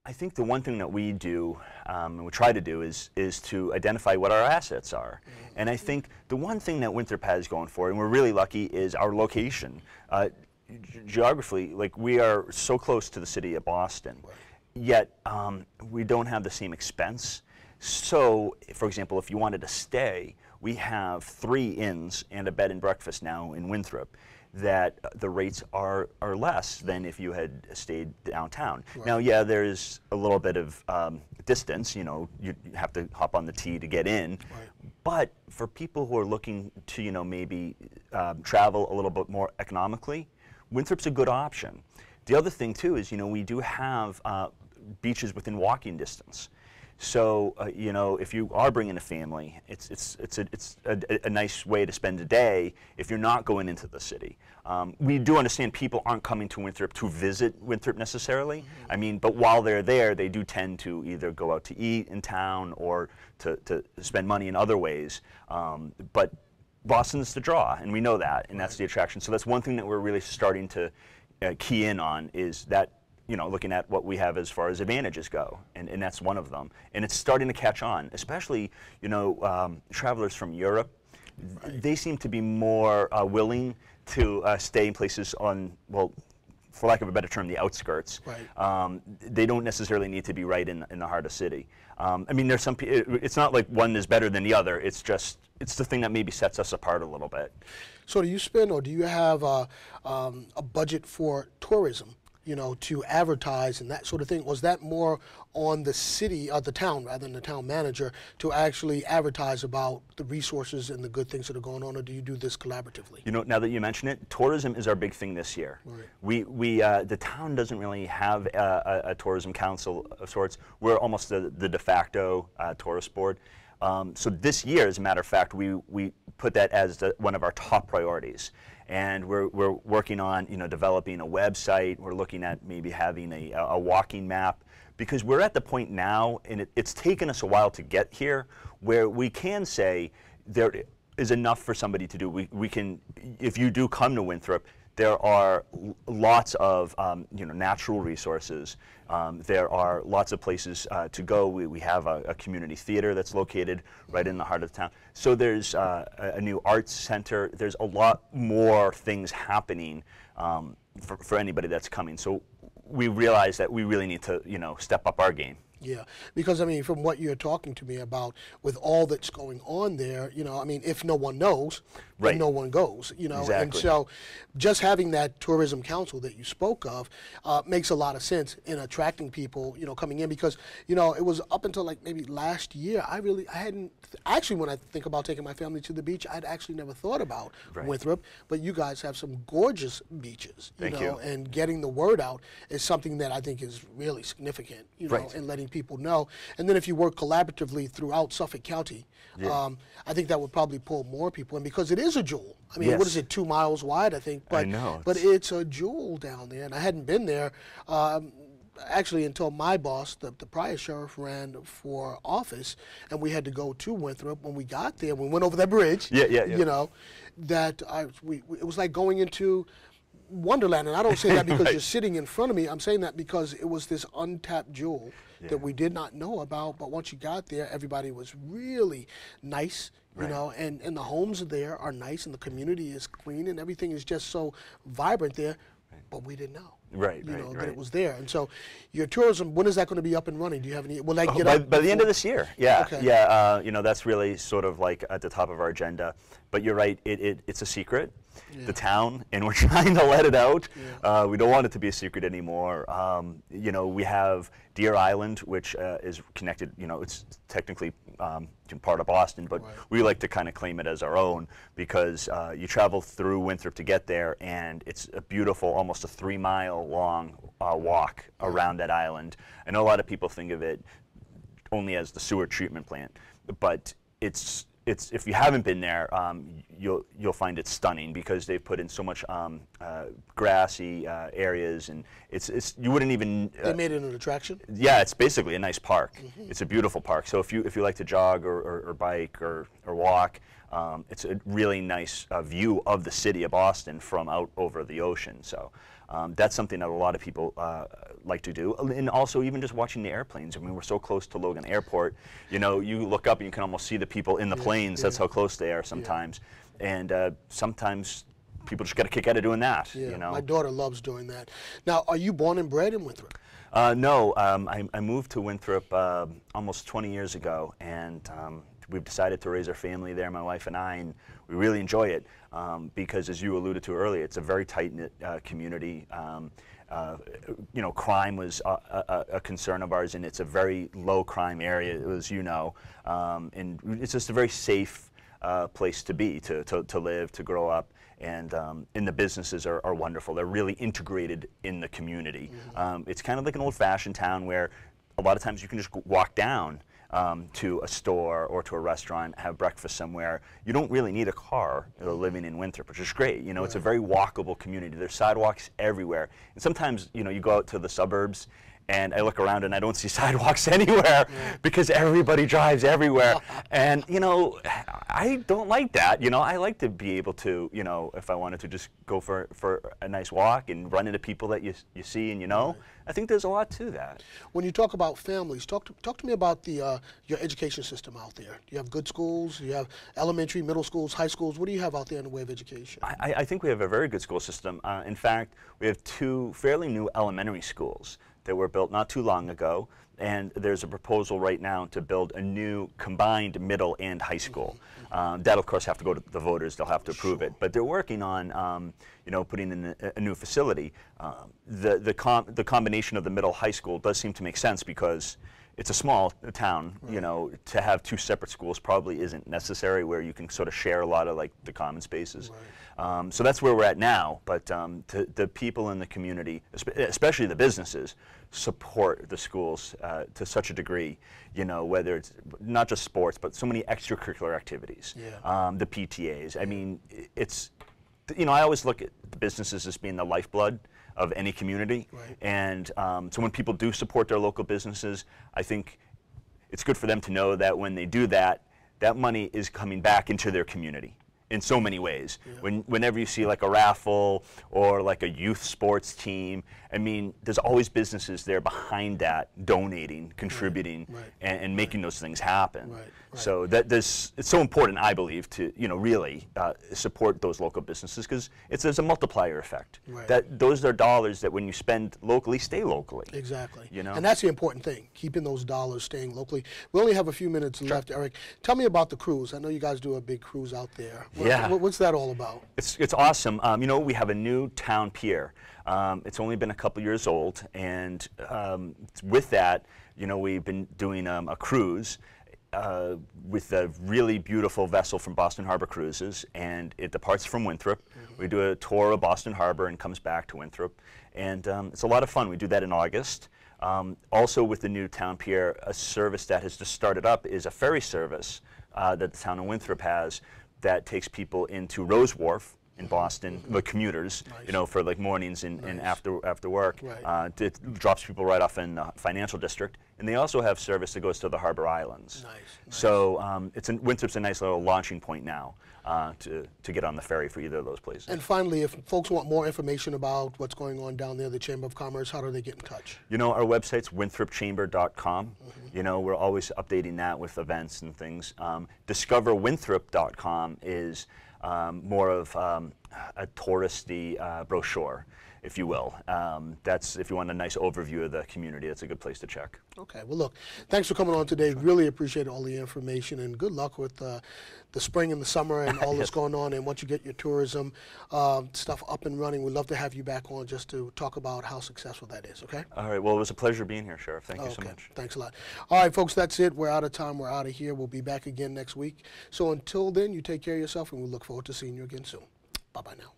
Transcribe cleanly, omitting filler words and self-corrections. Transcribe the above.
I think the one thing that we do, and we try to do, is to identify what our assets are. And I think the one thing that Winthrop has going for it, and we're really lucky, is our location. Geographically, like, we are so close to the city of Boston, yet we don't have the same expense. So, for example, if you wanted to stay, we have 3 inns and a bed and breakfast now in Winthrop, that the rates are less than if you had stayed downtown. Right. Now, yeah, there's a little bit of distance, you know, you have to hop on the T to get in, right. But for people who are looking to, you know, maybe travel a little bit more economically, Winthrop's a good option. The other thing too is, you know, we do have beaches within walking distance. So, you know, if you are bringing a family, it's a nice way to spend a day if you're not going into the city. We do understand people aren't coming to Winthrop to visit Winthrop necessarily. I mean, but while they're there, they do tend to either go out to eat in town or to spend money in other ways. But Boston's the draw, and we know that, and that's the attraction. So that's one thing that we're really starting to key in on, is that, you know, looking at what we have as far as advantages go, and that's one of them. And it's starting to catch on, especially, you know, travelers from Europe. Right. They seem to be more willing to stay in places on, well, for lack of a better term, the outskirts. Right. They don't necessarily need to be right in the heart of the city. I mean, there's some, it's not like one is better than the other, it's just, it's the thing that maybe sets us apart a little bit. So do you spend, or do you have a budget for tourism, you know, to advertise and that sort of thing? Was that more on the city, the town, rather than the town manager, to actually advertise about the resources and the good things that are going on, or do you do this collaboratively? You know, now that you mention it, tourism is our big thing this year. Right. The town doesn't really have a tourism council of sorts. We're almost the de facto tourist board. So this year, as a matter of fact, we put that as one of our top priorities. And we're working on, you know, developing a website. We're looking at maybe having a walking map, because we're at the point now, and it's taken us a while to get here, where we can say there is enough for somebody to do. We can, if you do come to Winthrop, there are lots of you know, natural resources. There are lots of places to go. We have a community theater that's located right in the heart of the town. So there's a new arts center. There's a lot more things happening for anybody that's coming. So we realize that we really need to, you know, step up our game. Yeah, because I mean, from what you're talking to me about, with all that's going on there, you know, I mean, if no one knows, right, then no one goes, you know. Exactly. And so just having that tourism council that you spoke of makes a lot of sense in attracting people, you know, coming in, because, you know, it was up until like maybe last year, I hadn't, actually, when I think about taking my family to the beach, I'd actually never thought about Winthrop, but you guys have some gorgeous beaches, you know, and getting the word out is something that I think is really significant, you know, and letting people know. And then if you work collaboratively throughout Suffolk County, I think that would probably pull more people in, because it is a jewel. I mean, what is it, 2 miles wide, I think? But, I know. But it's a jewel down there, and I hadn't been there actually until my boss, the prior sheriff, ran for office, and we had to go to Winthrop. When we got there, we went over that bridge, you know, that it was like going into Wonderland. And I don't say that because you're sitting in front of me. I'm saying that because it was this untapped jewel that we did not know about. But once you got there, everybody was really nice, you know, and the homes there are nice, and the community is clean, and everything is just so vibrant there. But we didn't know, you know, that it was there. And so, your tourism, when is that going to be up and running? Do you have any? Will that get up by the end of this year? You know, that's really sort of like at the top of our agenda. But you're right, it's a secret. The town, and we're trying to let it out. We don't want it to be a secret anymore. You know, we have Deer Island, which is connected, you know, it's technically part of Boston, but we like to kind of claim it as our own, because you travel through Winthrop to get there, and it's a beautiful, almost a 3-mile long walk around that island. I know a lot of people think of it only as the sewer treatment plant, but it's if you haven't been there, you'll find it stunning, because they've put in so much grassy areas, and you wouldn't even. They made it an attraction. Yeah, it's basically a nice park. It's a beautiful park. So if you like to jog or bike or walk, it's a really nice view of the city of Boston from out over the ocean. So That's something that a lot of people like to do. And also even just watching the airplanes. I mean, we're so close to Logan Airport. You know, you look up and you can almost see the people in the planes. That's how close they are sometimes. And sometimes people just get a kick out of doing that. Yeah, you know? My daughter loves doing that. Now, are you born and bred in Winthrop? No, I moved to Winthrop almost 20 years ago, and we've decided to raise our family there, my wife and I, and we really enjoy it because, as you alluded to earlier, it's a very tight-knit community. You know, crime was a concern of ours, and it's a very low-crime area, as you know, and it's just a very safe place to be, to live, to grow up. And the businesses are wonderful. They're really integrated in the community. It's kind of like an old-fashioned town where a lot of times you can just walk down to a store or to a restaurant, have breakfast somewhere. You don't really need a car living in Winthrop, which is great. You know, it's a very walkable community. There's sidewalks everywhere. And sometimes, you know, you go out to the suburbs and I look around and I don't see sidewalks anywhere because everybody drives everywhere. And, you know, I don't like that. You know, I like to be able to, you know, if I wanted to just go for a nice walk and run into people that you see and you know. I think there's a lot to that. When you talk about families, talk to me about the your education system out there. Do you have good schools? Do you have elementary, middle schools, high schools? What do you have out there in the way of education? I think we have a very good school system. In fact, we have 2 fairly new elementary schools that were built not too long ago, and there's a proposal right now to build a new combined middle and high school. That'll of course have to go to the voters, they'll have to approve it, but they're working on you know, putting in a new facility. The combination of the middle high school does seem to make sense because it's a small town, you know, to have 2 separate schools probably isn't necessary, where you can sort of share a lot of like the common spaces. So that's where we're at now, but the people in the community, especially the businesses, support the schools to such a degree, you know, whether it's not just sports, but so many extracurricular activities, the PTAs. I mean, it's, you know, I always look at the businesses as being the lifeblood of any community, and so when people do support their local businesses, I think it's good for them to know that when they do that, that money is coming back into their community in so many ways. Whenever you see like a raffle or like a youth sports team, I mean, there's always businesses there behind that, donating, contributing, and making those things happen. So it's so important, I believe, to, you know, really support those local businesses, because there's a multiplier effect. That those are dollars that when you spend locally, stay locally. Exactly. You know? And that's the important thing, keeping those dollars staying locally. We only have a few minutes left, Eric. Tell me about the cruise. I know you guys do a big cruise out there. What's that all about? It's awesome. You know, we have a new town pier. It's only been a couple years old, and with that, you know, we've been doing a cruise with a really beautiful vessel from Boston Harbor Cruises, and it departs from Winthrop. We do a tour of Boston Harbor and comes back to Winthrop, and it's a lot of fun. We do that in August. Also with the new town pier, a service that has just started up is a ferry service that the town of Winthrop has that takes people into Rose Wharf in Boston, the commuters, you know, for like mornings and after work. It drops people right off in the financial district, and they also have service that goes to the Harbor Islands. So Winthrop's a nice little launching point now to get on the ferry for either of those places. And finally, if folks want more information about what's going on down there, the Chamber of Commerce, how do they get in touch? You know, our website's winthropchamber.com. You know, we're always updating that with events and things. Discoverwinthrop.com is more of a touristy brochure, if you will. That's, if you want a nice overview of the community, that's a good place to check. Okay, well look, thanks for coming on today. Really appreciate all the information, and good luck with the spring and the summer and all that's going on, and once you get your tourism stuff up and running, we'd love to have you back on just to talk about how successful that is, okay? All right, well, it was a pleasure being here, Sheriff. Thank you so much. Thanks a lot. All right, folks, that's it. We're out of time. We're out of here. We'll be back again next week. So until then, you take care of yourself, and we look forward to seeing you again soon. Bye-bye now.